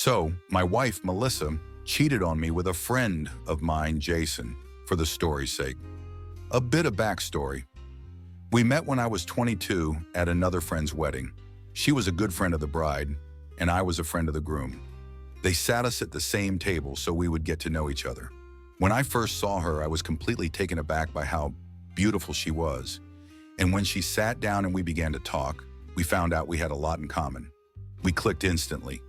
So, my wife, Melissa, cheated on me with a friend of mine, Jason, for the story's sake. A bit of backstory. We met when I was 22 at another friend's wedding. She was a good friend of the bride, and I was a friend of the groom. They sat us at the same table so we would get to know each other. When I first saw her, I was completely taken aback by how beautiful she was. And when she sat down and we began to talk, we found out we had a lot in common. We clicked instantly.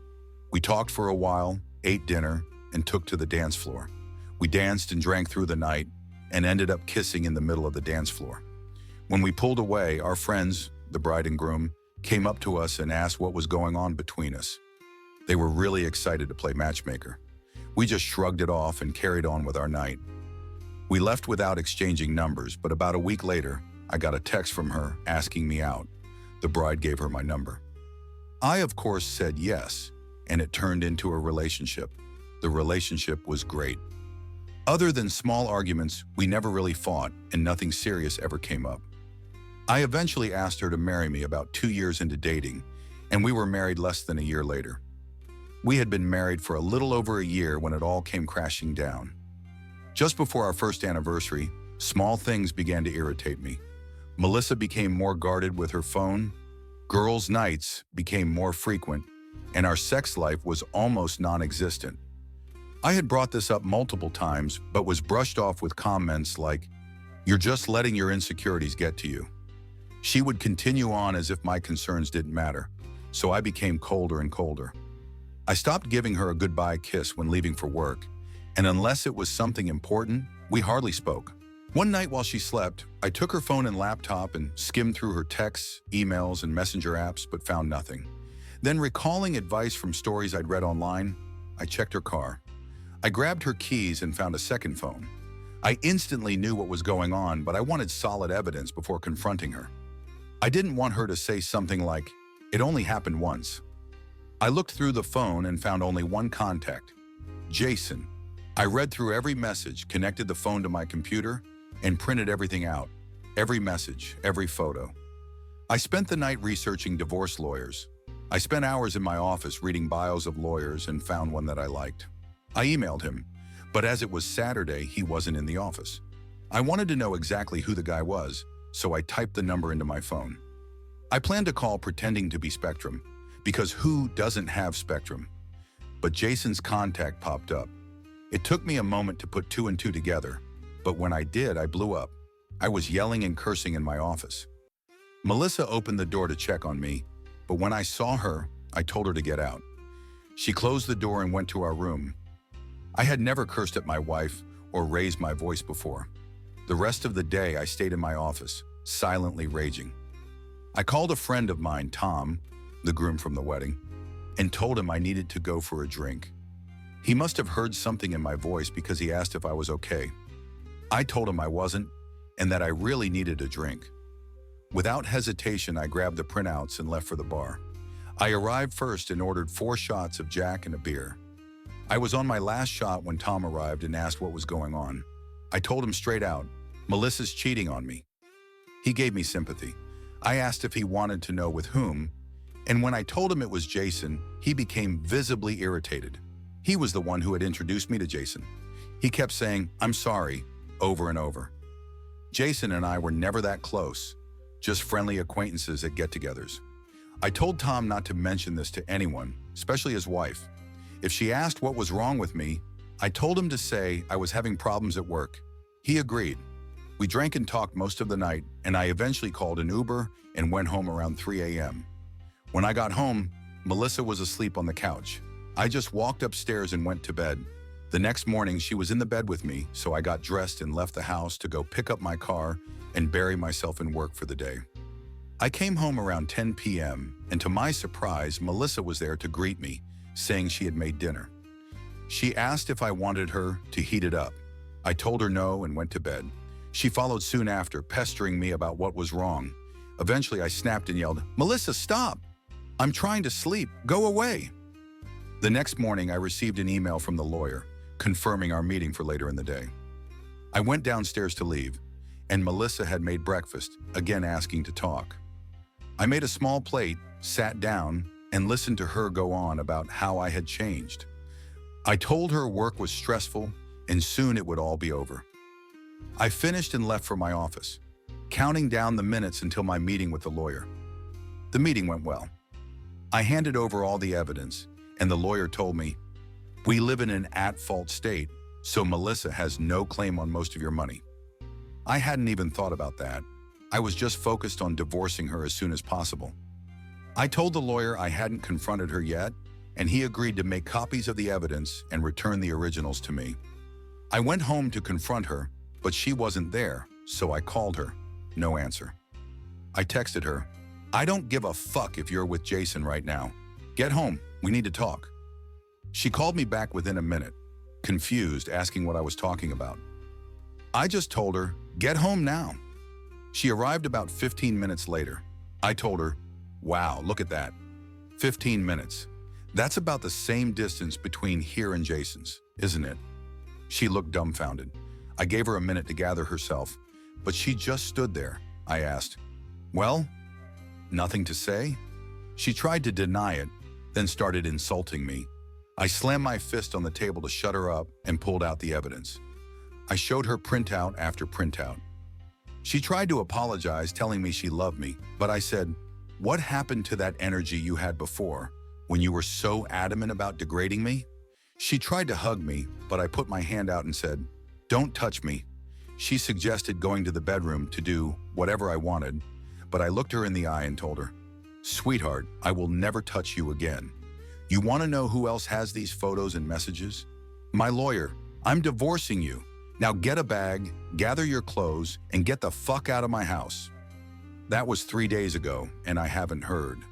We talked for a while, ate dinner, and took to the dance floor. We danced and drank through the night and ended up kissing in the middle of the dance floor. When we pulled away, our friends, the bride and groom, came up to us and asked what was going on between us. They were really excited to play matchmaker. We just shrugged it off and carried on with our night. We left without exchanging numbers, but about a week later, I got a text from her asking me out. The bride gave her my number. I, of course, said yes, and it turned into a relationship. The relationship was great. Other than small arguments, we never really fought, and nothing serious ever came up. I eventually asked her to marry me about 2 years into dating, and we were married less than a year later. We had been married for a little over a year when it all came crashing down. Just before our first anniversary, small things began to irritate me. Melissa became more guarded with her phone, girls' nights became more frequent, and our sex life was almost non-existent. I had brought this up multiple times, but was brushed off with comments like, "You're just letting your insecurities get to you." She would continue on as if my concerns didn't matter, so I became colder and colder. I stopped giving her a goodbye kiss when leaving for work, and unless it was something important, we hardly spoke. One night while she slept, I took her phone and laptop and skimmed through her texts, emails, and messenger apps, but found nothing. Then, recalling advice from stories I'd read online, I checked her car. I grabbed her keys and found a second phone. I instantly knew what was going on, but I wanted solid evidence before confronting her. I didn't want her to say something like, "It only happened once." I looked through the phone and found only one contact, Jason. I read through every message, connected the phone to my computer, and printed everything out. Every message, every photo. I spent the night researching divorce lawyers. I spent hours in my office reading bios of lawyers and found one that I liked. I emailed him, but as it was Saturday, he wasn't in the office. I wanted to know exactly who the guy was, so I typed the number into my phone. I planned to call pretending to be Spectrum, because who doesn't have Spectrum? But Jason's contact popped up. It took me a moment to put two and two together, but when I did, I blew up. I was yelling and cursing in my office. Melissa opened the door to check on me, but when I saw her, I told her to get out. She closed the door and went to our room. I had never cursed at my wife or raised my voice before. The rest of the day, I stayed in my office, silently raging. I called a friend of mine, Tom, the groom from the wedding, and told him I needed to go for a drink. He must have heard something in my voice because he asked if I was okay. I told him I wasn't and that I really needed a drink. Without hesitation, I grabbed the printouts and left for the bar. I arrived first and ordered 4 shots of Jack and a beer. I was on my last shot when Tom arrived and asked what was going on. I told him straight out, "Melissa's cheating on me." He gave me sympathy. I asked if he wanted to know with whom, and when I told him it was Jason, he became visibly irritated. He was the one who had introduced me to Jason. He kept saying, "I'm sorry," over and over. Jason and I were never that close, just friendly acquaintances at get-togethers. I told Tom not to mention this to anyone, especially his wife. If she asked what was wrong with me, I told him to say I was having problems at work. He agreed. We drank and talked most of the night, and I eventually called an Uber and went home around 3 a.m. When I got home, Melissa was asleep on the couch. I just walked upstairs and went to bed. The next morning, she was in the bed with me, so I got dressed and left the house to go pick up my car and bury myself in work for the day. I came home around 10 p.m., and to my surprise, Melissa was there to greet me, saying she had made dinner. She asked if I wanted her to heat it up. I told her no and went to bed. She followed soon after, pestering me about what was wrong. Eventually, I snapped and yelled, "Melissa, stop! I'm trying to sleep. Go away!" The next morning, I received an email from the lawyer, confirming our meeting for later in the day. I went downstairs to leave, and Melissa had made breakfast, again asking to talk. I made a small plate, sat down, and listened to her go on about how I had changed. I told her work was stressful and soon it would all be over. I finished and left for my office, counting down the minutes until my meeting with the lawyer. The meeting went well. I handed over all the evidence, and the lawyer told me, "We live in an at-fault state, so Melissa has no claim on most of your money." I hadn't even thought about that. I was just focused on divorcing her as soon as possible. I told the lawyer I hadn't confronted her yet, and he agreed to make copies of the evidence and return the originals to me. I went home to confront her, but she wasn't there, so I called her. No answer. I texted her, "I don't give a fuck if you're with Jason right now. Get home, we need to talk." She called me back within a minute, confused, asking what I was talking about. I just told her, "Get home now." She arrived about 15 minutes later. I told her, "Wow, look at that. 15 minutes. That's about the same distance between here and Jason's, isn't it?" She looked dumbfounded. I gave her a minute to gather herself, but she just stood there. I asked, "Well, nothing to say?" She tried to deny it, then started insulting me. I slammed my fist on the table to shut her up and pulled out the evidence. I showed her printout after printout. She tried to apologize, telling me she loved me, but I said, "What happened to that energy you had before, when you were so adamant about degrading me?" She tried to hug me, but I put my hand out and said, "Don't touch me." She suggested going to the bedroom to do whatever I wanted, but I looked her in the eye and told her, "Sweetheart, I will never touch you again. You want to know who else has these photos and messages? My lawyer. I'm divorcing you. Now get a bag, gather your clothes, and get the fuck out of my house." That was 3 days ago, and I haven't heard.